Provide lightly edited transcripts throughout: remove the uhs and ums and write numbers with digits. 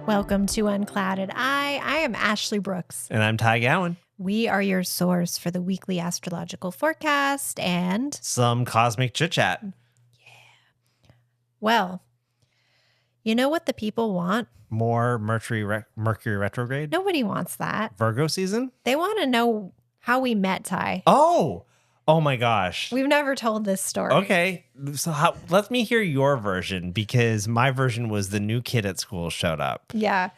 Welcome to Unclouded. I am Ashley Brooks. And I'm Ty Gowan. We are your source for the weekly astrological forecast and some cosmic chit-chat. Well, you know what the people want? More Mercury retrograde? Nobody wants that. Virgo season? They want to know how we met, Ty. Oh my gosh. We've never told this story. Okay. So let me hear your version, because my version was the new kid at school showed up. Yeah.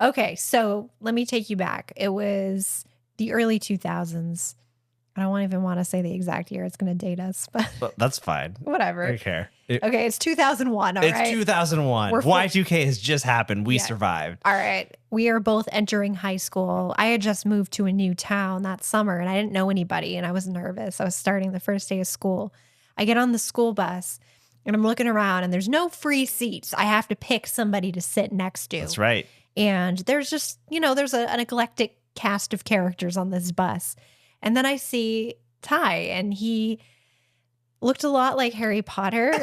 Okay. So let me take you back. It was the early 2000s. I don't even want to say the exact year. It's going to date us, but That's fine. whatever. I don't care. Okay. It's 2001. All right. It's 2001. Y2K has just happened. We survived. All right. We are both entering high school. I had just moved to a new town that summer and I didn't know anybody and I was nervous. I was starting the first day of school. I get on the school bus and I'm looking around and there's no free seats. I have to pick somebody to sit next to. That's right. And there's just, there's an eclectic cast of characters on this bus. And then I see Ty and he looked a lot like Harry Potter.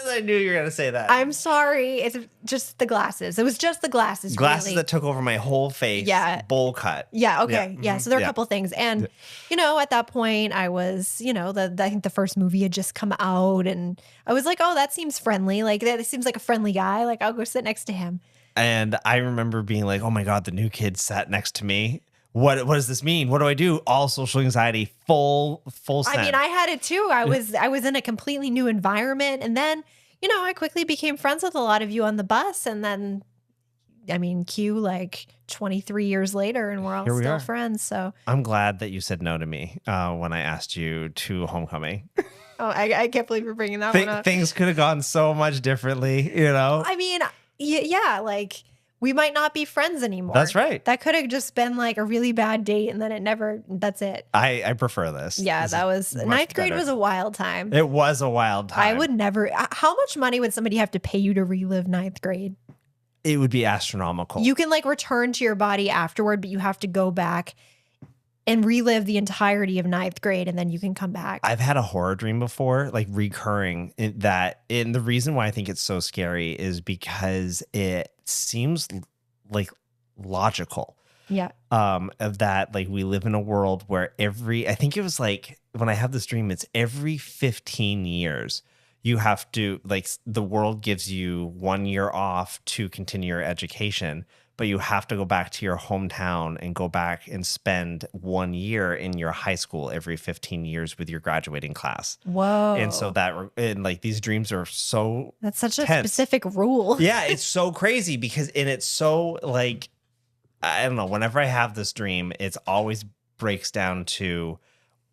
I knew you were going to say that. I'm sorry. It's just the glasses. It was just the glasses. Glasses really. that took over my whole face. Yeah. Bowl cut. Yeah. Okay. Yeah. So there are a couple things. And, at that point I was, I think the first movie had just come out and I was like, oh, that seems friendly. Like that seems like a friendly guy. Like I'll go sit next to him. And I remember being like, oh my God, the new kid sat next to me. What does this mean? What do I do? All social anxiety, full send. I mean, I had it too. I was in a completely new environment. And then, I quickly became friends with a lot of you on the bus. And then, cue like 23 years later and we're all still friends. So I'm glad that you said no to me when I asked you to homecoming. Oh, I can't believe you're bringing that one up. Things could have gone so much differently, I mean, yeah, like we might not be friends anymore. That's right. That could have just been like a really bad date and then that's it. I prefer this. Yeah, this that was ninth grade was a wild time. It was a wild time. I would never. How much money would somebody have to pay you to relive ninth grade? It would be astronomical. You can like return to your body afterward, but you have to go back and relive the entirety of ninth grade and then you can come back. I've had a horror dream before, like recurring, and the reason why I think it's so scary is because it seems like logical. Yeah. Of that, like we live in a world where I think it was like when I have this dream, it's every 15 years you have to, like, the world gives you 1 year off to continue your education, but you have to go back to your hometown and go back and spend 1 year in your high school every 15 years with your graduating class. Whoa. And so these dreams are so That's such a tense. specific rule. Yeah, it's so crazy and it's so like, I don't know, whenever I have this dream, it's always breaks down to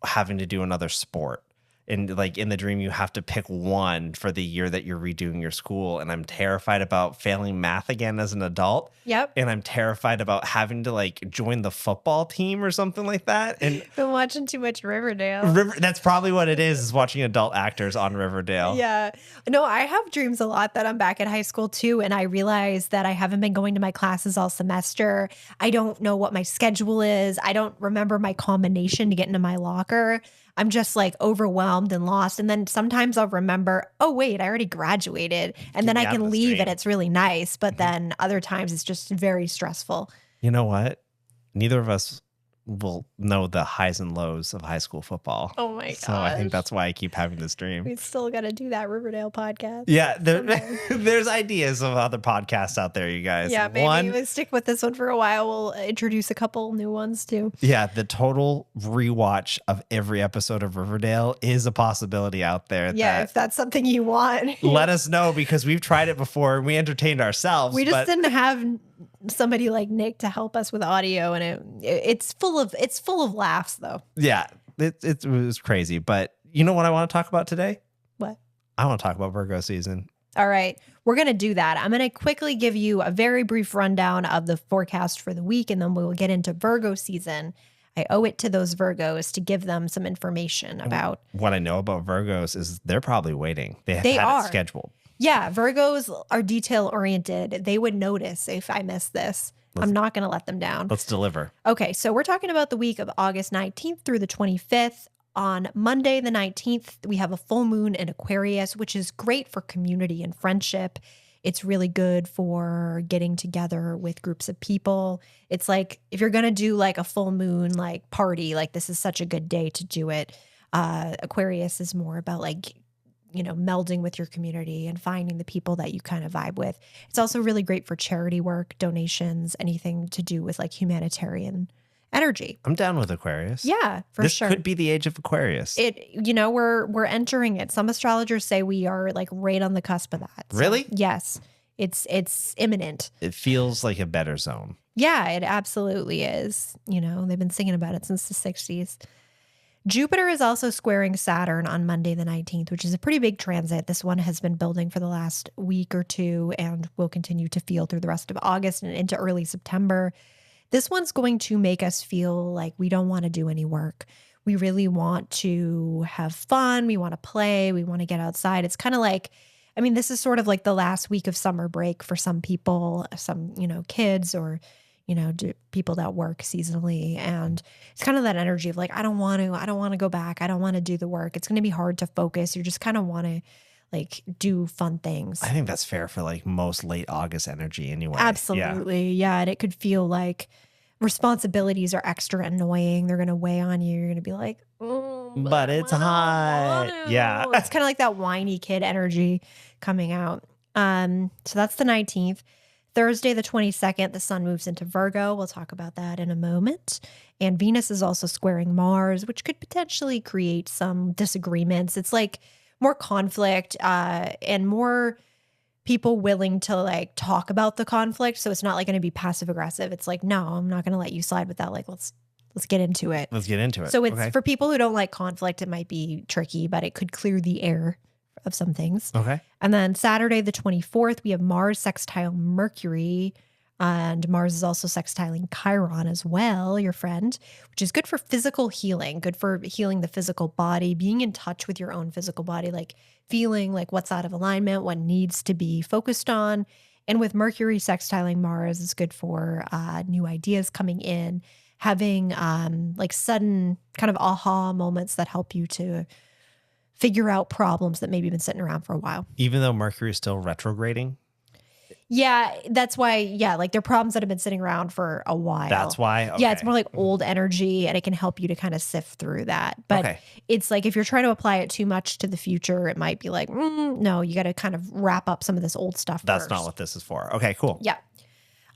having to do another sport. And like in the dream, you have to pick one for the year that you're redoing your school. And I'm terrified about failing math again as an adult. Yep. And I'm terrified about having to like join the football team or something like that. And been watching too much Riverdale. That's probably what it is watching adult actors on Riverdale. Yeah. No, I have dreams a lot that I'm back at high school too. And I realize that I haven't been going to my classes all semester. I don't know what my schedule is. I don't remember my combination to get into my locker. I'm just like overwhelmed and lost. And then sometimes I'll remember, oh, wait, I already graduated. And then I can leave and it's really nice. But then other times it's just very stressful. You know what? Neither of us will know the highs and lows of high school football. Oh my god! So I think that's why I keep having this dream. We still got to do that Riverdale podcast. Yeah, there's ideas of other podcasts out there, you guys. Yeah, maybe we'll stick with this one for a while. We'll introduce a couple new ones too. Yeah, the total rewatch of every episode of Riverdale is a possibility out there. Yeah, if that's something you want, let us know, because we've tried it before and we entertained ourselves. We just didn't have somebody like Nick to help us with audio, and it's full of laughs though. Yeah, it was crazy. But you know what I want to talk about today? What? I want to talk about Virgo season. All right, we're going to do that. I'm going to quickly give you a very brief rundown of the forecast for the week, and then we'll get into Virgo season. I owe it to those Virgos to give them some information about. What I know about Virgos is they're probably waiting. They are. It scheduled. Yeah, Virgos are detail-oriented. They would notice if I miss this. I'm not going to let them down. Let's deliver. Okay, so we're talking about the week of August 19th through the 25th. On Monday, the 19th, we have a full moon in Aquarius, which is great for community and friendship. It's really good for getting together with groups of people. It's like if you're going to do like a full moon like party, like this is such a good day to do it. Aquarius is more about like, melding with your community and finding the people that you kind of vibe with. It's also really great for charity work, donations, anything to do with like humanitarian energy. I'm down with Aquarius. Yeah, for this sure. Could be the age of Aquarius. We're entering it. Some astrologers say we are like right on the cusp of that. So, really? yes. It's imminent. It feels like a better zone. Yeah, it absolutely is. They've been singing about it since the 60s. Jupiter is also squaring Saturn on Monday the 19th, which is a pretty big transit. This one has been building for the last week or two and will continue to feel through the rest of August and into early September. This one's going to make us feel like we don't want to do any work. We really want to have fun. We want to play. We want to get outside. It's kind of like, this is sort of like the last week of summer break for some people, some, kids or people that work seasonally. And it's kind of that energy of like, I don't want to go back. I don't want to do the work. It's going to be hard to focus. You just kind of want to like do fun things. I think that's fair for like most late August energy anyway. Absolutely. Yeah. And it could feel like responsibilities are extra annoying. They're going to weigh on you. You're going to be like, but it's hot. Yeah. It's kind of like that whiny kid energy coming out. So that's the 19th. Thursday, the 22nd, the sun moves into Virgo. We'll talk about that in a moment. And Venus is also squaring Mars, which could potentially create some disagreements. It's like more conflict and more people willing to like talk about the conflict. So it's not like going to be passive aggressive. It's like, no, I'm not going to let you slide with that. Like, let's get into it. Let's get into it. So it's for people who don't like conflict, it might be tricky, but it could clear the air of some things. Okay. And then Saturday, the 24th, we have Mars sextile Mercury, and Mars is also sextiling Chiron as well, your friend, which is good for physical healing, good for healing the physical body, being in touch with your own physical body, like feeling like what's out of alignment, what needs to be focused on. And with Mercury sextiling Mars, it's good for new ideas coming in, having like sudden kind of aha moments that help you to figure out problems that maybe have been sitting around for a while. Even though Mercury is still retrograding? Yeah, that's why, like they're problems that have been sitting around for a while. That's why? Okay. Yeah, it's more like old energy and it can help you to kind of sift through that. But it's like if you're trying to apply it too much to the future, it might be like, no, you got to kind of wrap up some of this old stuff That's first. not what this is for. Okay, cool. Yeah.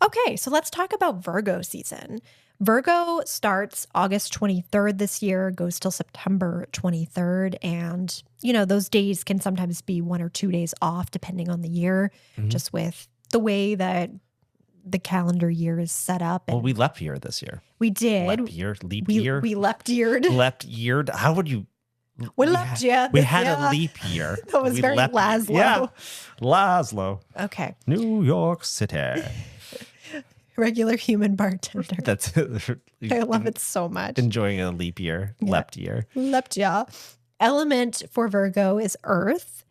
Okay, so let's talk about Virgo season. Virgo starts August 23rd this year, goes till September 23rd. And, those days can sometimes be 1 or 2 days off depending on the year, just with the way that the calendar year is set up. And well, we leap year this year. We did. Leap year? We leap-yeared. Leap-yeared? How would you? We leapt year. We had a leap year. That was very Laszlo. Yeah, Laszlo. Okay. New York City. Regular human bartender. That's I love it so much. Enjoying a leap year, leapt year. Leapt year. Element for Virgo is Earth.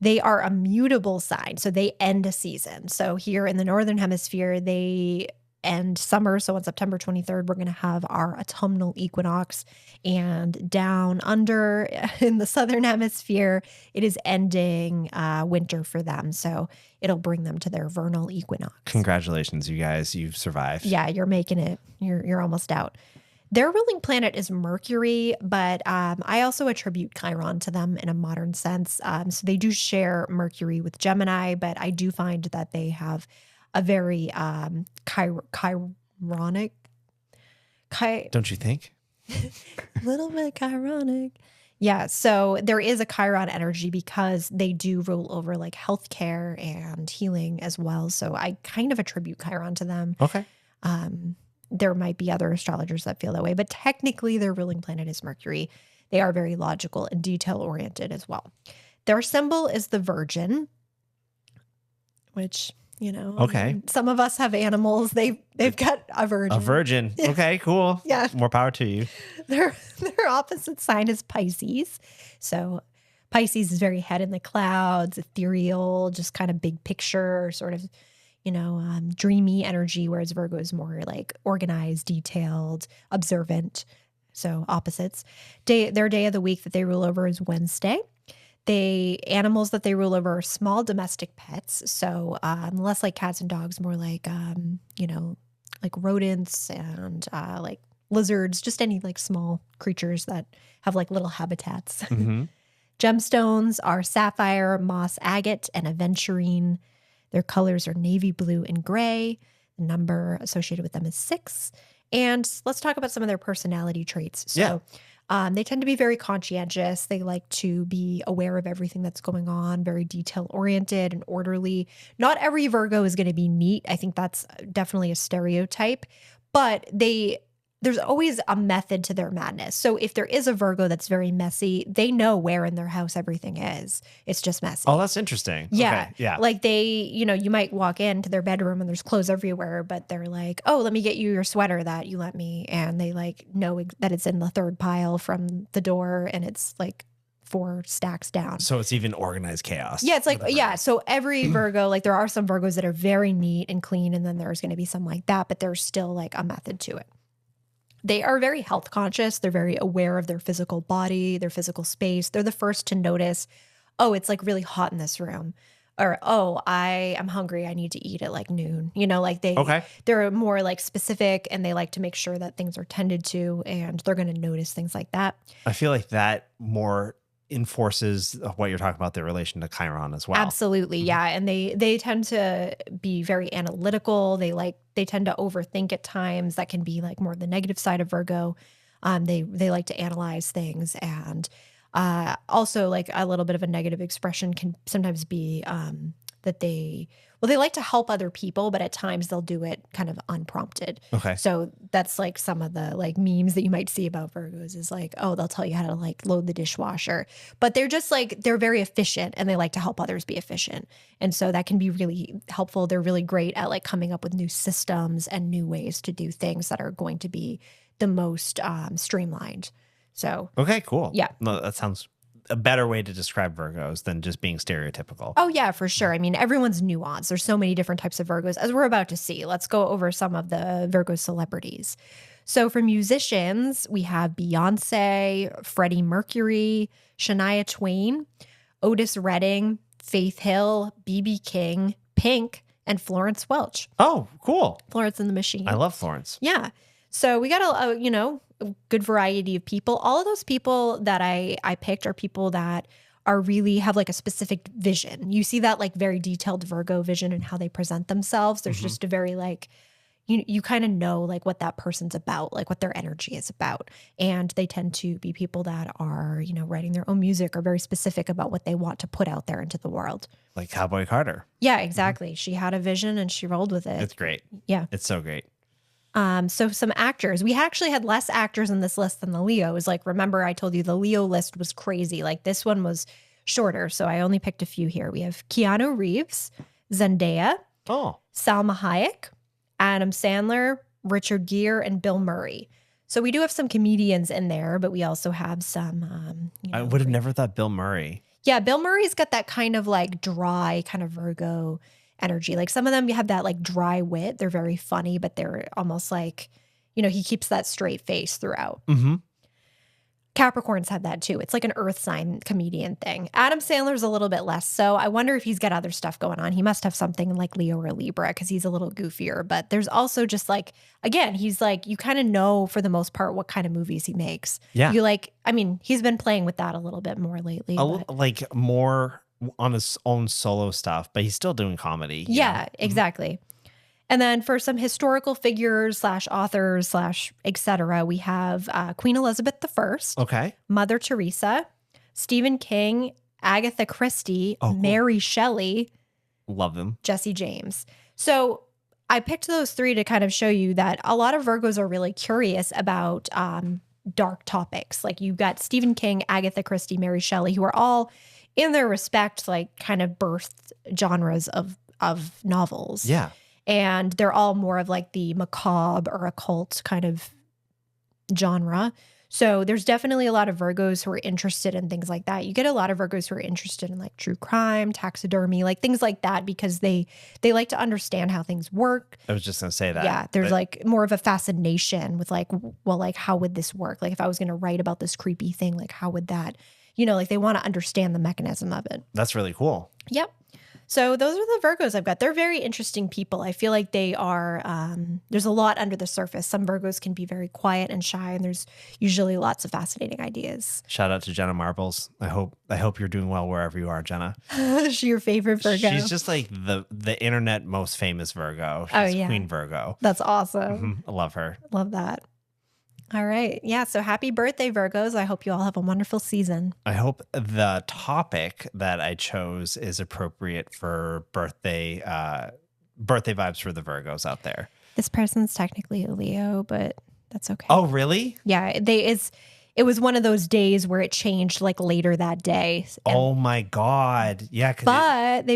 They are a mutable sign, so they end a season. So here in the Northern Hemisphere, they end summer. So on September 23rd, we're going to have our autumnal equinox. And down under in the Southern Hemisphere, it is ending winter for them. So it'll bring them to their vernal equinox. Congratulations, you guys. You've survived. Yeah, you're making it. You're almost out. Their ruling planet is Mercury, but I also attribute Chiron to them in a modern sense. So they do share Mercury with Gemini, but I do find that they have a very chironic. Don't you think? A little bit chironic. Yeah, so there is a Chiron energy because they do rule over like healthcare and healing as well. So I kind of attribute Chiron to them. Okay. There might be other astrologers that feel that way, but technically their ruling planet is Mercury. They are very logical and detail-oriented as well. Their symbol is the Virgin, which, okay. Some of us have animals. They've got a virgin. A virgin. Okay, cool. Yeah. More power to you. Their opposite sign is Pisces. So Pisces is very head in the clouds, ethereal, just kind of big picture, sort of, dreamy energy, whereas Virgo is more like organized, detailed, observant. So opposites. Their day of the week that they rule over is Wednesday. Animals that they rule over are small domestic pets. So less like cats and dogs, more like, like rodents and like lizards, just any like small creatures that have like little habitats. Hmm. Gemstones are sapphire, moss agate, and aventurine. Their colors are navy blue and gray. The number associated with them is 6. And let's talk about some of their personality traits. So they tend to be very conscientious. They like to be aware of everything that's going on, very detail oriented and orderly. Not every Virgo is going to be neat. I think that's definitely a stereotype, but there's always a method to their madness. So if there is a Virgo that's very messy, they know where in their house everything is. It's just messy. Oh, that's interesting. Yeah. Okay. Yeah. Like you might walk into their bedroom and there's clothes everywhere, but they're like, oh, let me get you your sweater that you lent me. And they like know that it's in the third pile from the door and it's like 4 stacks down. So it's even organized chaos. Yeah, it's like, yeah. So every Virgo, like there are some Virgos that are very neat and clean, and then there's going to be some like that, but there's still like a method to it. They are very health conscious. They're very aware of their physical body, their physical space. They're the first to notice, oh, it's like really hot in this room. Or, oh, I am hungry. I need to eat at like noon. Like they're more like specific and they like to make sure that things are tended to and they're going to notice things like that. I feel like that more enforces what you're talking about, their relation to Chiron as well. Absolutely. Yeah. And they tend to be very analytical. They tend to overthink at times. That can be like more the negative side of Virgo. They like to analyze things, and also like a little bit of a negative expression can sometimes be that they like to help other people, but at times they'll do it kind of unprompted. Okay. So that's like some of the like memes that you might see about Virgos is like, oh, they'll tell you how to like load the dishwasher, but they're just like, they're very efficient and they like to help others be efficient. And so that can be really helpful. They're really great at like coming up with new systems and new ways to do things that are going to be the most streamlined. So. Okay, cool. Yeah. No, that sounds a better way to describe Virgos than just being stereotypical. Oh, yeah, for sure. I mean, everyone's nuanced. There's so many different types of Virgos, as we're about to see. Let's go over some of the Virgo celebrities. So for musicians, we have Beyonce, Freddie Mercury, Shania Twain, Otis Redding, Faith Hill, B.B. King, Pink, and Florence Welch. Oh, cool. Florence and the Machine. I love Florence. Yeah. So we got a good variety of people. All of those people that I picked are people that are really have like a specific vision. You see that like very detailed Virgo vision and how they present themselves. There's just a very like, you kind of know like what that person's about, like what their energy is about. And they tend to be people that are, writing their own music or very specific about what they want to put out there into the world. Like Cowboy Carter. Yeah, exactly. She had a vision and she rolled with it. It's great. Yeah. It's so great. So some actors. We actually had less actors in this list than the Leos. Like, remember I told you the Leo list was crazy. Like this one was shorter, so I only picked a few here. We have Keanu Reeves, Zendaya, Salma Hayek, Adam Sandler, Richard Gere, and Bill Murray. So we do have some comedians in there, but we also have some. I would have never thought Bill Murray. Yeah, Bill Murray's got that kind of like dry kind of Virgo energy. Like some of them have that like dry wit. They're very funny, but they're almost like, he keeps that straight face throughout. Mm-hmm. Capricorns have that too. It's like an earth sign comedian thing. Adam Sandler's a little bit less so. I wonder if he's got other stuff going on. He must have something like Leo or Libra because he's a little goofier. But there's also just like, again, he's like, you kind of know for the most part what kind of movies he makes. Yeah. He's been playing with that a little bit more lately. Like more on his own solo stuff, but he's still doing comedy. Yeah, exactly. And then for some historical figures / authors / etc., we have Queen Elizabeth I, Okay. Mother Teresa, Stephen King, Agatha Christie, Mary Shelley. Love them. Jesse James. So I picked those 3 to kind of show you that a lot of Virgos are really curious about dark topics. Like you've got Stephen King, Agatha Christie, Mary Shelley, who are all in their respect, like kind of birthed genres of novels. Yeah. And they're all more of like the macabre or occult kind of genre. So there's definitely a lot of Virgos who are interested in things like that. You get a lot of Virgos who are interested in like true crime, taxidermy, like things like that, because they like to understand how things work. I was just going to say that. Yeah. There's like more of a fascination with like, well, like how would this work? Like if I was going to write about this creepy thing, like how would that, like they want to understand the mechanism of it. That's really cool. Yep. So those are the Virgos I've got. They're very interesting people. I feel like they are, there's a lot under the surface. Some Virgos can be very quiet and shy, and there's usually lots of fascinating ideas. Shout out to Jenna Marbles. I hope you're doing well wherever you are, Jenna. Is she your favorite Virgo? She's just like the internet most famous Virgo. She's Queen Virgo. That's awesome. I love her. Love that. All right. Yeah. So happy birthday, Virgos. I hope you all have a wonderful season. I hope the topic that I chose is appropriate for birthday vibes for the Virgos out there. This person's technically a Leo, but that's okay. Oh, really? Yeah. It was one of those days where it changed like later that day. Oh my God. Yeah. But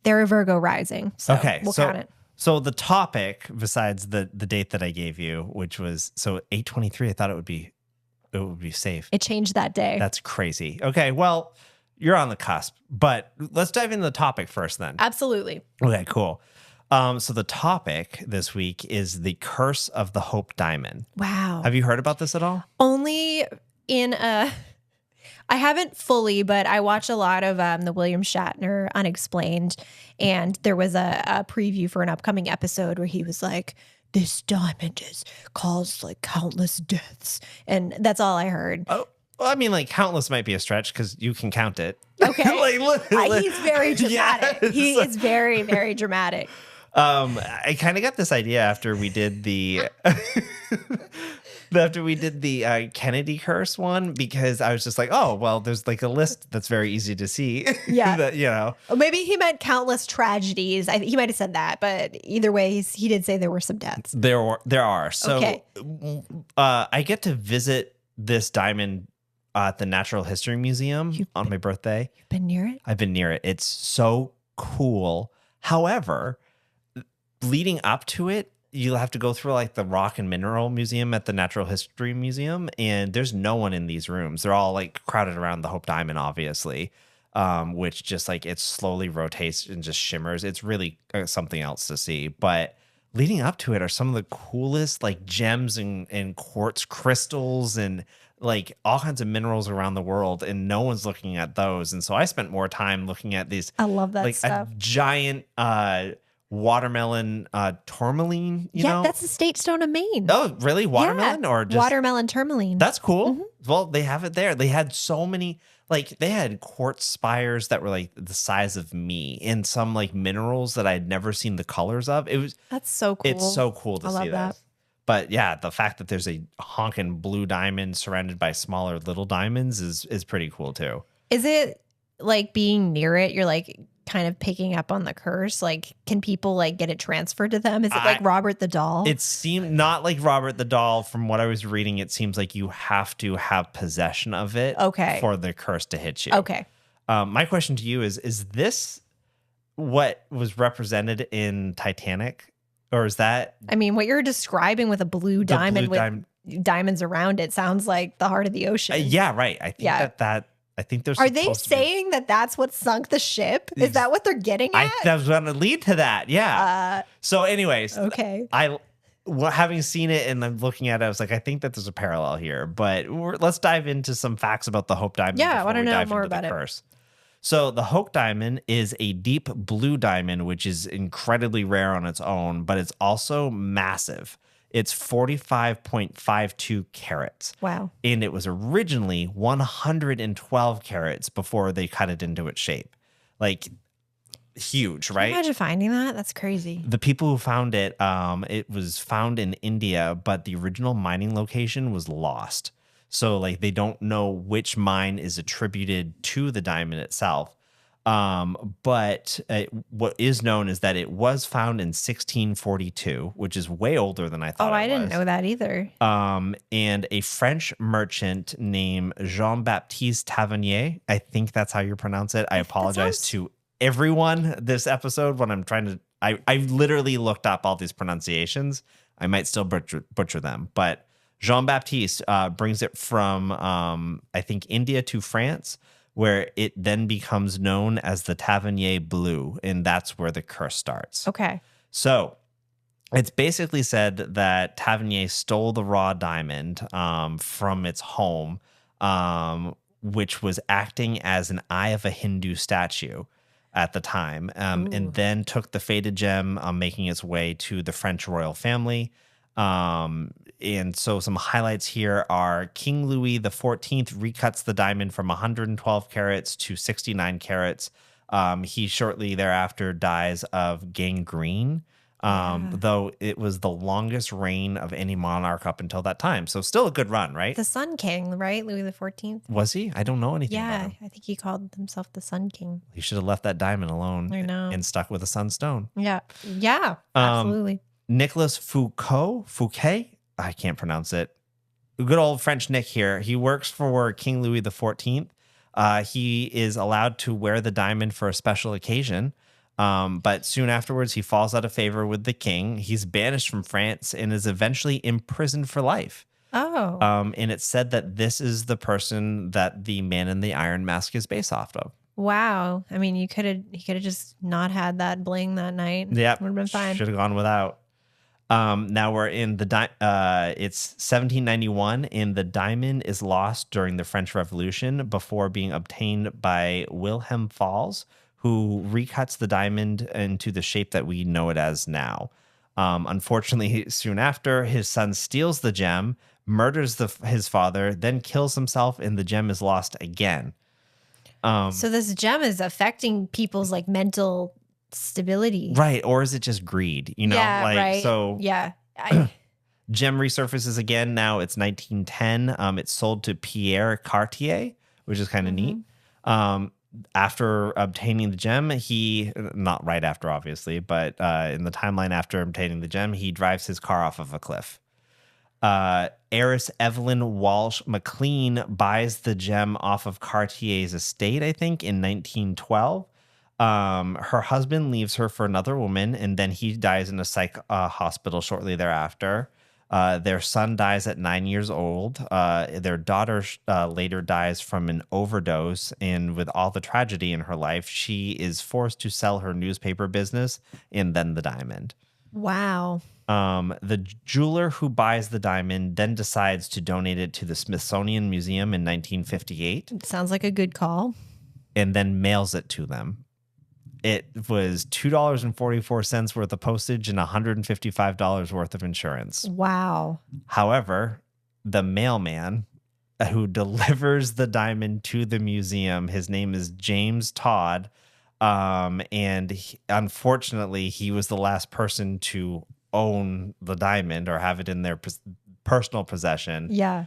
they're a Virgo rising. So okay. We'll count it. So the topic, besides the date that I gave you, which was 8/23, I thought it would be safe. It changed that day. That's crazy. Okay, well, you're on the cusp, but let's dive into the topic first then. Absolutely. Okay, cool. So the topic this week is the curse of the Hope Diamond. Wow. Have you heard about this at all? Only I haven't fully, but I watch a lot of the William Shatner Unexplained, and there was a preview for an upcoming episode where he was like, this diamond has caused like countless deaths, and that's all I heard. Oh, well, I mean, like countless might be a stretch because you can count it. Okay. He's very dramatic. Yes. He is very, very dramatic. I kind of got this idea after we did the Kennedy curse one, because I was just like, oh, well, there's like a list that's very easy to see. Yeah. that, Or maybe he meant countless tragedies. He might have said that, but either way, he did say there were some deaths. There are. So okay. I get to visit this diamond at the Natural History Museum on my birthday. You've been near it? I've been near it. It's so cool. However, leading up to it, you'll have to go through like the Rock and Mineral Museum at the Natural History Museum, and there's no one in these rooms. They're all like crowded around the Hope Diamond, obviously, which just like it slowly rotates and just shimmers. It's really something else to see. But leading up to it are some of the coolest like gems and quartz crystals and like all kinds of minerals around the world, and no one's looking at those. And so I spent more time looking at these. I love that like stuff. A giant watermelon tourmaline, you know? That's the state stone of Maine. Oh, really? Watermelon or just watermelon tourmaline? That's cool. Well, they have it there. They had so many, like they had quartz spires that were like the size of me, and some like minerals that I had never seen the colors of. That's so cool. It's so cool to see that. this. But yeah, the fact that there's a honking blue diamond surrounded by smaller little diamonds is pretty cool too. Is it like being near it, you're like kind of picking up on the curse? Like, can people like get it transferred to them? Is it like Robert the Doll? It seemed not like Robert the Doll. From what I was reading, it seems like you have to have possession of it for the curse to hit you. Okay. My question to you is this what was represented in Titanic? Or is that... I mean, what you're describing with a blue diamond diamonds around it sounds like the heart of the ocean. Yeah, right. I think I think there's... Are they saying that that's what sunk the ship? Is that what they're getting at? I was going to lead to that, yeah. So anyways... Okay. Having seen it and I'm looking at it, I was like, I think that there's a parallel here. But let's dive into some facts about the Hope Diamond. Yeah, I want to know more about it. Curse. So the Hope Diamond is a deep blue diamond, which is incredibly rare on its own, but it's also massive. It's 45.52 carats. Wow. And it was originally 112 carats before they cut it into its shape. Like, huge, right? Can you imagine finding that? That's crazy. The people who found it, it was found in India, but the original mining location was lost. So like they don't know which mine is attributed to the diamond itself. But what is known is that it was found in 1642, which is way older than I thought. I didn't know that either. And a French merchant named Jean-Baptiste Tavernier, I think that's how you pronounce it. I apologize to everyone this episode when I'm trying to, I literally looked up all these pronunciations. I might still butcher them, but Jean-Baptiste brings it from, I think, India to France, where it then becomes known as the Tavernier Blue, and that's where the curse starts. Okay. So It's basically said that Tavernier stole the raw diamond from its home, which was acting as an eye of a Hindu statue at the time, and Ooh. then took the faded gem, making its way to the French royal family. And so some highlights here are King Louis XIV recuts the diamond from 112 carats to 69 carats. He shortly thereafter dies of gangrene. Yeah. Though it was the longest reign of any monarch up until that time. So still a good run, right? The Sun King, right? Louis XIV. Was he? I don't know anything about Yeah, him. I think he called himself the Sun King. He should have left that diamond alone I know. and stuck with a sunstone. Yeah. Yeah, absolutely. Nicolas Fouquet, I can't pronounce it. Good old French Nick here. He works for King Louis XIV. He is allowed to wear the diamond for a special occasion. But soon afterwards, he falls out of favor with the king. He's banished from France and is eventually imprisoned for life. Oh. And it's said that this is the person that the Man in the Iron Mask is based off of. Wow. I mean, he could have just not had that bling that night. Yep. Would have been fine. Should have gone without. Now we're in it's 1791, and the diamond is lost during the French Revolution before being obtained by Wilhelm Falls, who recuts the diamond into the shape that we know it as now. Unfortunately, soon after, his son steals the gem, murders his father, then kills himself, and the gem is lost again. So this gem is affecting people's like mental stability. Right. Or is it just greed? Yeah, like, right. so Yeah. gem resurfaces again. Now it's 1910. It's sold to Pierre Cartier, which is kind of neat. After obtaining the gem, not right after, obviously, but in the timeline after obtaining the gem, he drives his car off of a cliff. Heiress Evelyn Walsh McLean buys the gem off of Cartier's estate, I think, in 1912. Her husband leaves her for another woman, and then he dies in a psych hospital shortly thereafter. Their son dies at 9 years old. Their daughter later dies from an overdose, and with all the tragedy in her life, she is forced to sell her newspaper business and then the diamond. Wow. The jeweler who buys the diamond then decides to donate it to the Smithsonian Museum in 1958. Sounds like a good call. And then mails it to them. It was $2.44 worth of postage and $155 worth of insurance. Wow. However, the mailman who delivers the diamond to the museum, his name is James Todd. Unfortunately, he was the last person to own the diamond or have it in their personal possession. Yeah.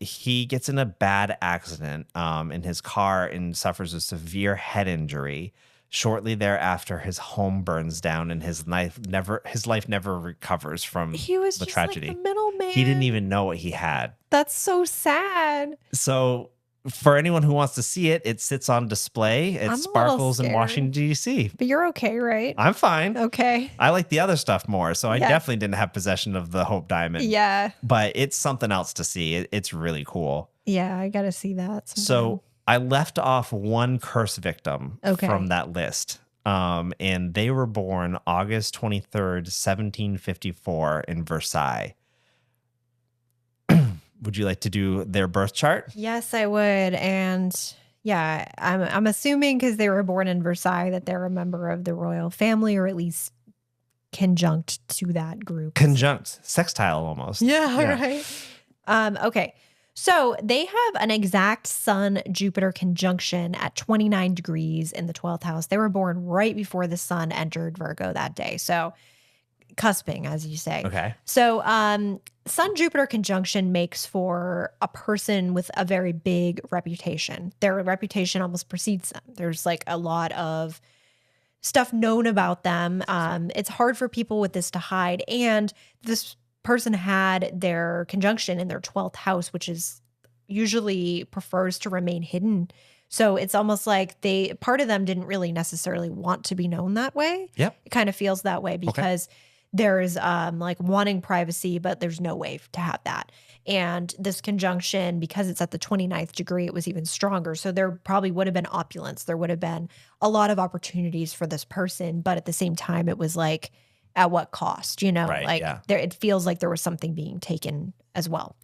He gets in a bad accident in his car and suffers a severe head injury. Shortly thereafter, his home burns down, and his life never recovers from He was the just tragedy. like the middleman. He didn't even know what he had. That's so sad. So, for anyone who wants to see it, it sits on display. I'm a It little sparkles in scared. Washington, D.C. But you're okay, right? I'm fine. Okay. I like the other stuff more, so I Yeah. definitely didn't have possession of the Hope Diamond. Yeah. But it's something else to see. It's really cool. Yeah, I gotta see that sometime. So I left off one curse victim Okay. from that list. And they were born August 23rd, 1754 in Versailles. Would you like to do their birth chart? Yes, I would. And yeah, I'm assuming because they were born in Versailles that they're a member of the royal family, or at least conjunct to that group. Conjunct, sextile almost. Yeah, right. Okay. So they have an exact Sun-Jupiter conjunction at 29 degrees in the 12th house. They were born right before the sun entered Virgo that day. So cusping, as you say. Okay. So Sun-Jupiter conjunction makes for a person with a very big reputation. Their reputation almost precedes them. There's like a lot of stuff known about them. It's hard for people with this to hide. And this person had their conjunction in their 12th house, which is usually prefers to remain hidden. So it's almost like part of them didn't really necessarily want to be known that way. Yep. It kind of feels that way because there's like wanting privacy, but there's no way to have that. And this conjunction, because it's at the 29th degree, it was even stronger. So there probably would have been opulence. There would have been a lot of opportunities for this person. But at the same time, it was like, at what cost, Right, like yeah. there, it feels like there was something being taken as well.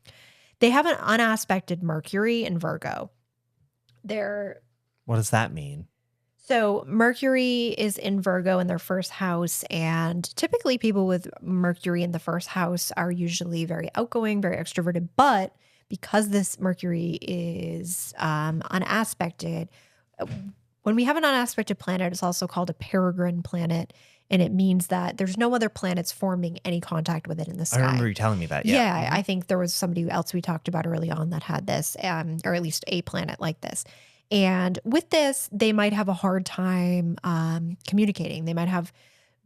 They have an unaspected Mercury in Virgo. They're What does that mean? So Mercury is in Virgo in their first house, and typically people with Mercury in the first house are usually very outgoing, very extroverted. But because this Mercury is unaspected, uh, when we have an unaspected planet, it's also called a peregrine planet, and it means that there's no other planets forming any contact with it in the I remember sky. you telling me that. Yeah, Yeah. I think there was somebody else we talked about early on that had this, or at least a planet like this. And with this, they might have a hard time communicating. They might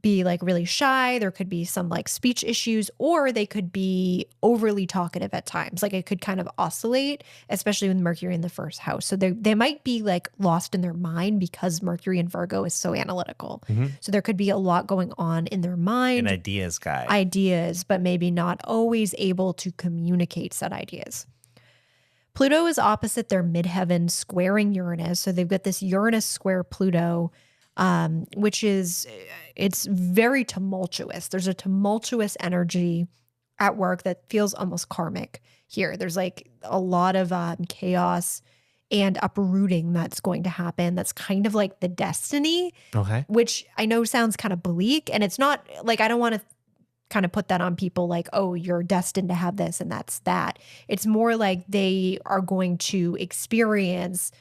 be like really shy. There could be some like speech issues, or they could be overly talkative at times. Like it could kind of oscillate, especially with Mercury in the first house. So they might be like lost in their mind because Mercury in Virgo is so analytical. Mhm. So there could be a lot going on in their mind, An ideas guy. ideas, but maybe not always able to communicate said ideas. Pluto is opposite their midheaven, squaring Uranus. So they've got this Uranus square Pluto, which is, it's very tumultuous. There's a tumultuous energy at work that feels almost karmic here. There's like a lot of chaos and uprooting that's going to happen. That's kind of like the destiny, Okay. which I know sounds kind of bleak. And it's not like, I don't want to kind of put that on people like, oh, you're destined to have this and that's that. It's more like they are going to experience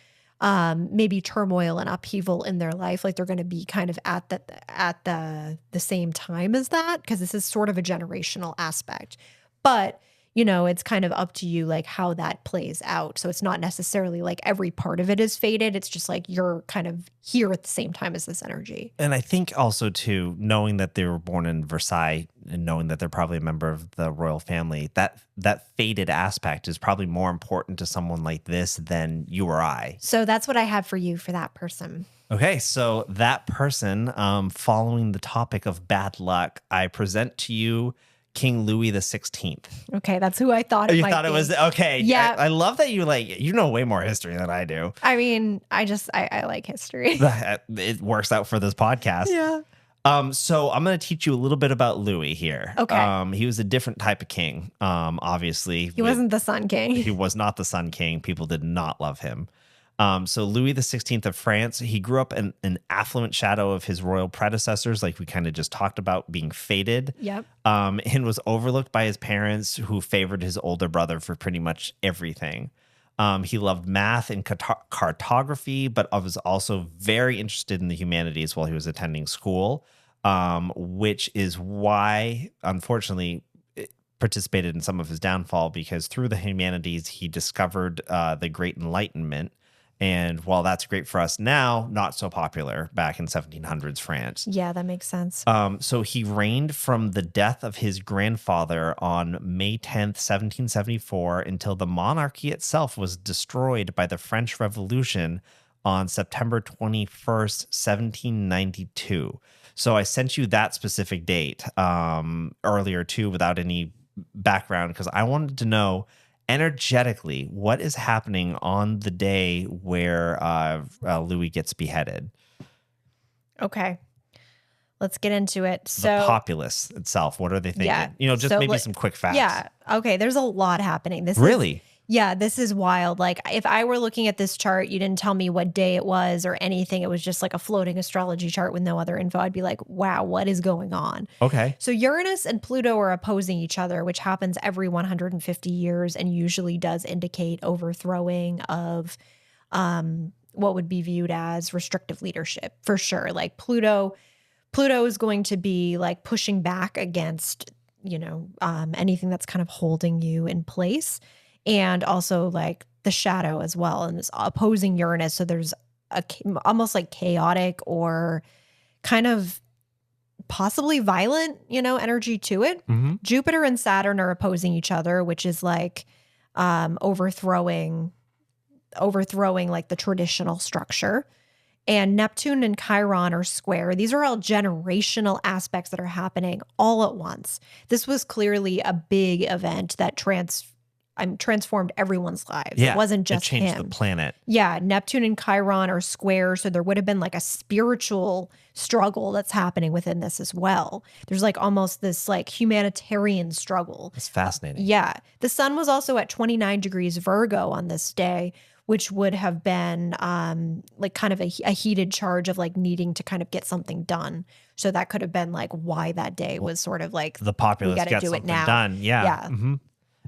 maybe turmoil and upheaval in their life. Like they're going to be kind of at the same time as that, because this is sort of a generational aspect. But it's kind of up to you, like how that plays out. So it's not necessarily like every part of it is fated. It's just like you're kind of here at the same time as this energy. And I think also too, knowing that they were born in Versailles and knowing that they're probably a member of the royal family, that fated aspect is probably more important to someone like this than you or I. So that's what I have for you for that person. Okay, so that person, following the topic of bad luck, I present to you King Louis the 16th. Okay, that's who I thought it You might thought it be. was okay. Yeah. I love that you know way more history than I do. I mean, I like history. It works out for this podcast. Yeah. So I'm going to teach you a little bit about Louis here. Okay. He was a different type of king. Obviously, He wasn't the Sun King. He was not the Sun King. People did not love him. So Louis the 16th of France, he grew up in an affluent shadow of his royal predecessors, like we kind of just talked about, being fated. Yep. And was overlooked by his parents, who favored his older brother for pretty much everything. He loved math and cartography, but was also very interested in the humanities while he was attending school, which is why, unfortunately, it participated in some of his downfall, because through the humanities, he discovered the Great Enlightenment. And while that's great for us now, not so popular back in 1700s France. Yeah, that makes sense. So he reigned from the death of his grandfather on May 10th, 1774, until the monarchy itself was destroyed by the French Revolution on September 21st, 1792. So I sent you that specific date earlier too, without any background, because I wanted to know energetically what is happening on the day where Louis gets beheaded. Okay. Let's get into it. So The populace itself, what are they thinking? Yeah. Just So, maybe like, some quick facts. Yeah. Okay. There's a lot happening. Really? This is wild. Like if I were looking at this chart, you didn't tell me what day it was or anything. It was just like a floating astrology chart with no other info. I'd be like, wow, what is going on? Okay. So Uranus and Pluto are opposing each other, which happens every 150 years and usually does indicate overthrowing of what would be viewed as restrictive leadership for sure. Like Pluto is going to be like pushing back against, anything that's kind of holding you in place. And also like the shadow as well. And it's opposing Uranus. So there's almost like chaotic or kind of possibly violent, energy to it. Mm-hmm. Jupiter and Saturn are opposing each other, which is like overthrowing like the traditional structure. And Neptune and Chiron are square. These are all generational aspects that are happening all at once. This was clearly a big event that transformed everyone's lives. Yeah, It wasn't it just changed the him. planet. Yeah, Neptune and Chiron are square, so there would have been like a spiritual struggle that's happening within this as well. There's like almost this like humanitarian struggle. It's fascinating. Yeah. The sun was also at 29 degrees Virgo on this day, which would have been like kind of a heated charge of like needing to kind of get something done. So that could have been like why that day was sort of like The populace gotta got do it something now. done. Yeah. Yeah. Mhm.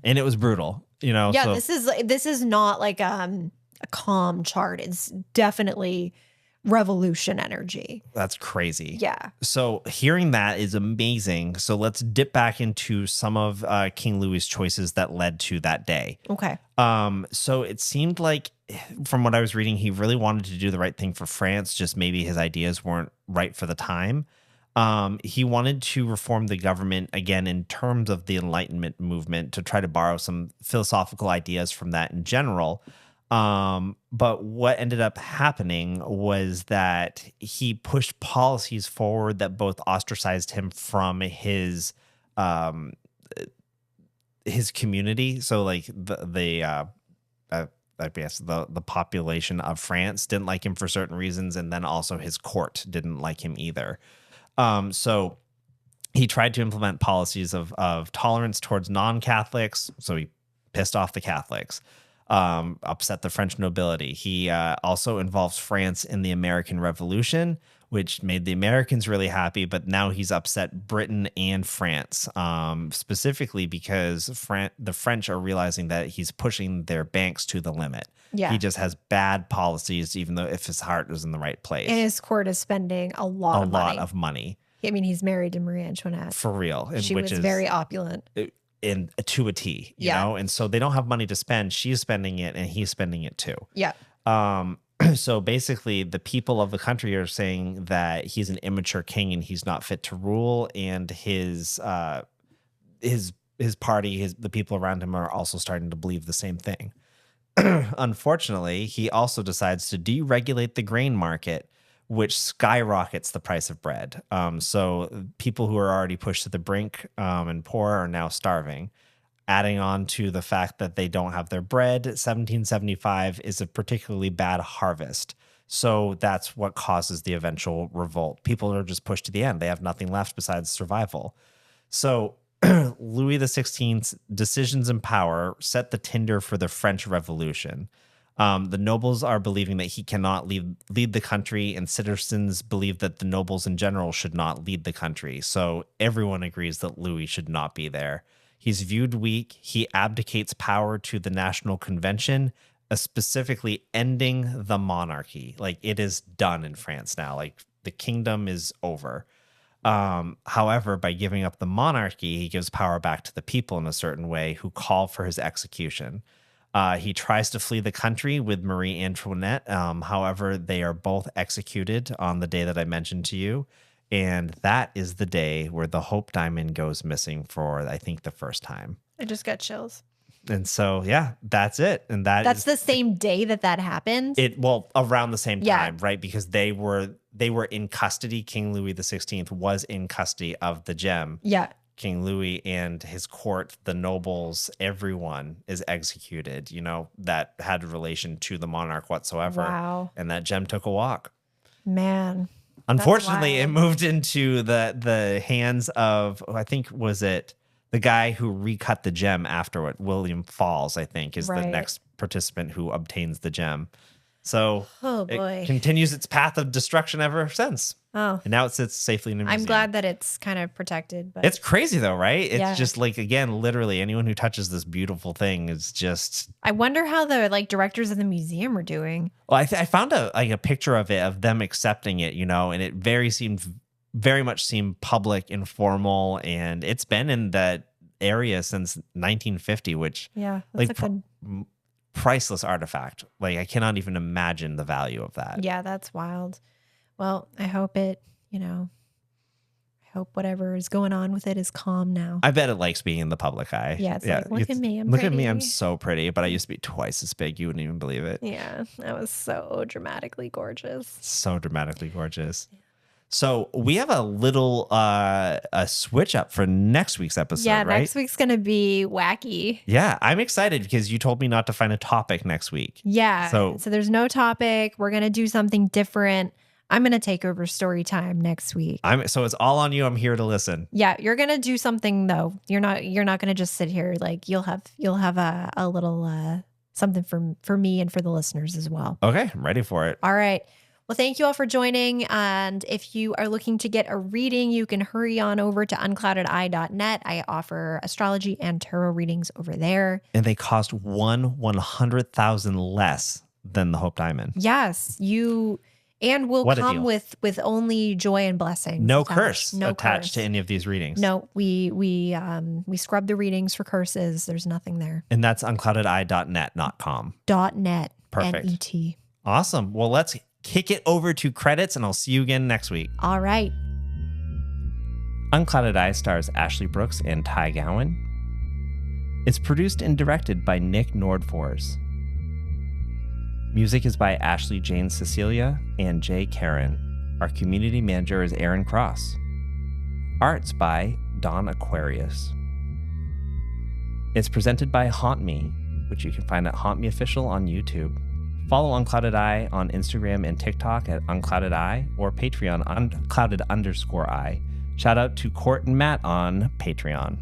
And it was brutal, Yeah, so this is not like a calm chart. It's definitely revolution energy. that's crazy. Yeah. So hearing that is amazing. So let's dip back into some of King Louis's choices that led to that day. Okay. So it seemed like, from what I was reading, he really wanted to do the right thing for France. Just maybe his ideas weren't right for the time. He wanted to reform the government again in terms of the Enlightenment movement to try to borrow some philosophical ideas from that in general. But what ended up happening was that he pushed policies forward that both ostracized him from his community. So like I guess the population of France didn't like him for certain reasons, and then also his court didn't like him either. So he tried to implement policies of tolerance towards non-Catholics. So he pissed off the Catholics, upset the French nobility. He also involves France in the American Revolution, which made the Americans really happy. But now he's upset Britain and France, specifically because the French are realizing that he's pushing their banks to the limit. Yeah. He just has bad policies, even though if his heart is in the right place. And his court is spending a lot of money. I mean, he's married to Marie Antoinette. For real. She was very opulent. In to a T, you know? And so they don't have money to spend. She's spending it and he's spending it too. Yeah. So basically the people of the country are saying that he's an immature king and he's not fit to rule. And his party, the people around him are also starting to believe the same thing. Unfortunately, he also decides to deregulate the grain market, which skyrockets the price of bread. So people who are already pushed to the brink and poor are now starving. Adding on to the fact that they don't have their bread, 1775 is a particularly bad harvest. So that's what causes the eventual revolt. People are just pushed to the end. They have nothing left besides survival. So Louis XVI's decisions and power set the tinder for the French Revolution. The nobles are believing that he cannot lead the country, and citizens believe that the nobles in general should not lead the country. So everyone agrees that Louis should not be there. He's viewed weak. He abdicates power to the National Convention, specifically ending the monarchy. Like, it is done in France now. Like, the kingdom is over. However, by giving up the monarchy, he gives power back to the people in a certain way who call for his execution. He tries to flee the country with Marie Antoinette. However, they are both executed on the day that I mentioned to you. And that is the day where the Hope Diamond goes missing for, I think, the first time. I just got chills. And so, yeah, that's it. And that's the same day that happened. Well, around the same time, right? Because they were in custody. King Louis XVI was in custody of the gem. Yeah. King Louis and his court, the nobles, everyone is executed, that had a relation to the monarch whatsoever. Wow. And that gem took a walk. Man. Unfortunately, it moved into the hands of, I think, was it the guy who recut the gem afterward? William Falls, I think, is the next participant who obtains the gem. So it continues its path of destruction ever since. Oh. And now it sits safely in a museum. I'm glad that it's kind of protected. But it's crazy though, right? It's just like, again, literally anyone who touches this beautiful thing is just... I wonder how the directors of the museum are doing. Well, I found a picture of it, of them accepting it, and it very much seemed public, informal, and it's been in that area since 1950, which that's priceless artifact. Like, I cannot even imagine the value of that. Yeah, that's wild. Well, I hope I hope whatever is going on with it is calm now. I bet it likes being in the public eye. Yeah, it's like, look at me, I'm look pretty. at me, I'm so pretty, but I used to be twice as big. You wouldn't even believe it. Yeah, I was so dramatically gorgeous. So dramatically gorgeous. Yeah. So we have a little a switch up for next week's episode, Yeah, right? next week's going to be wacky. Yeah, I'm excited because you told me not to find a topic next week. Yeah. So there's no topic. We're going to do something different. I'm going to take over story time next week. so it's all on you. I'm here to listen. Yeah, you're going to do something though. You're not going to just sit here. Like you'll have a little something for me and for the listeners as well. Okay, I'm ready for it. All right. Well, thank you all for joining. And if you are looking to get a reading, you can hurry on over to uncloudedeye.net. I offer astrology and tarot readings over there. And they cost 1/100,000 less than the Hope Diamond. Yes, and will come with only joy and blessings. No curse attached to any of these readings. No, we scrub the readings for curses. There's nothing there. And that's uncloudedeye.net, not .com. .net. Perfect. N-E-T. Awesome. Well, let's kick it over to credits, and I'll see you again next week. All right. Unclouded Eye stars Ashley Brooks and Ty Gowan. It's produced and directed by Nick Nordfors. Music is by Ashley Jane Cecilia and Jay Caron. Our community manager is Erin Cross. Art's by Don Aquarius. It's presented by Haunt Me, which you can find at Haunt Me Official on YouTube. Follow Unclouded Eye on Instagram and TikTok at Unclouded Eye or Patreon Unclouded_eye. Shout out to Court and Matt on Patreon.